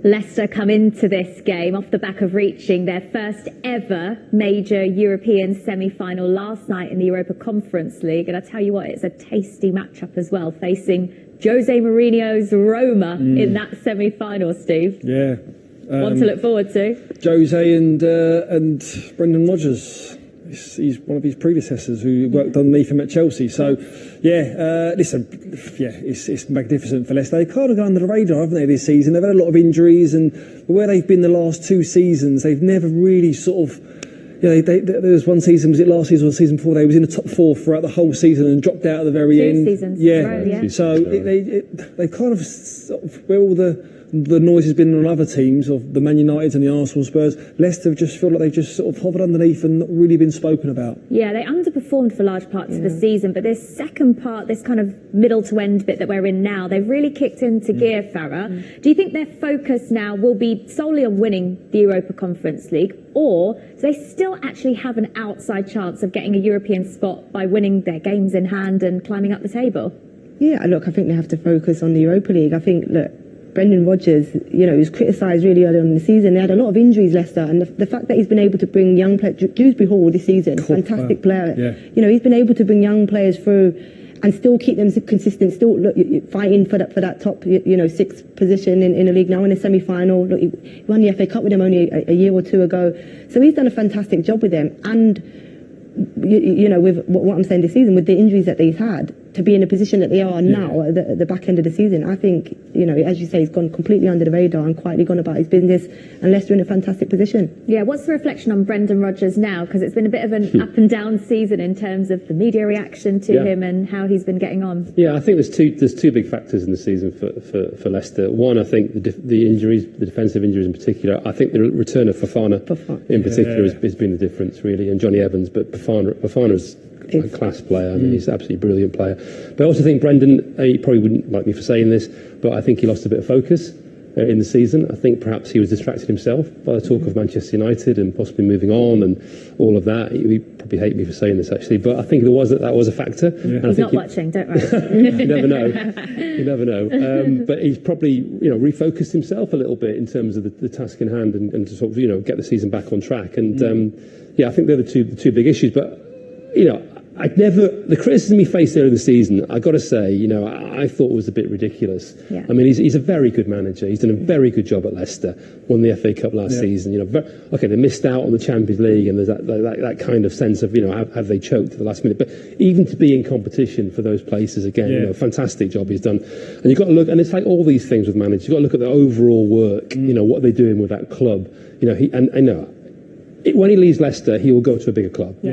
Leicester come into this game off the back of reaching their first ever major European semi-final last night in the Europa Conference League. And I tell you what, it's a tasty matchup as well, facing Jose Mourinho's Roma in that semi-final, Steve. Yeah. One to look forward to. Jose and Brendan Rodgers. He's one of his predecessors who worked underneath him at Chelsea. So, listen, it's magnificent for Leicester. They kind of gone under the radar, haven't they, this season? They've had a lot of injuries, and where they've been the last 2 seasons, they've never really sort of... there was one season, was it last season or the season before, they was in the top 4 throughout the whole season and dropped out at the very end. 2 seasons. Yeah. So they kind of sort of, where all the noise has been on other teams of the Man United and the Arsenal, Spurs, Leicester just feel like they've just sort of hovered underneath and not really been spoken about. Yeah, they underperformed for large parts of the season, but this second part, this kind of middle to end bit that we're in now, they've really kicked into gear, Farah. Do you think their focus now will be solely on winning the Europa Conference League, or do they still actually have an outside chance of getting a European spot by winning their games in hand and climbing up the table? Yeah, look, I think they have to focus on the Europa League. I think, look, Brendan Rodgers, he was criticised really early on in the season. They had a lot of injuries, Leicester, and the fact that he's been able to bring young players, Dewsbury Hall this season, fantastic player. Yeah. He's been able to bring young players through and still keep them consistent, still fighting for that top, 6th position in the league now in the semi-final. Look, he won the FA Cup with them only a year or 2 ago, so he's done a fantastic job with them. And with what I'm saying this season, with the injuries that they've had, to be in the position that they are now at the back end of the season, I think, as you say, he's gone completely under the radar and quietly gone about his business, and Leicester in a fantastic position. Yeah, what's the reflection on Brendan Rodgers now? Because it's been a bit of an up and down season in terms of the media reaction to him and how he's been getting on. Yeah, I think there's two big factors in the season for Leicester. One, I think the injuries, the defensive injuries in particular. I think the return of Fofana in particular has been the difference, really, and Johnny Evans. But Fofana's a class player. I mean, he's an absolutely brilliant player. But I also think Brendan, he probably wouldn't like me for saying this, but I think he lost a bit of focus in the season. I think perhaps he was distracted himself by the talk of Manchester United and possibly moving on and all of that. He probably hate me for saying this, actually, but I think that was a factor. Yeah. He's not watching, don't worry. You never know. You never know. But he's probably refocused himself a little bit in terms of the task in hand and to sort of get the season back on track. And I think they're the two big issues. But the criticism he faced earlier in the season, I got to say, I thought was a bit ridiculous. Yeah. I mean, he's a very good manager. He's done a very good job at Leicester. Won the FA Cup last season. Okay, they missed out on the Champions League, and there's that kind of sense of have they choked at the last minute? But even to be in competition for those places again, fantastic job he's done. And you've got to look, and it's like all these things with managers. You've got to look at the overall work. What they're doing with that club. When he leaves Leicester, he will go to a bigger club.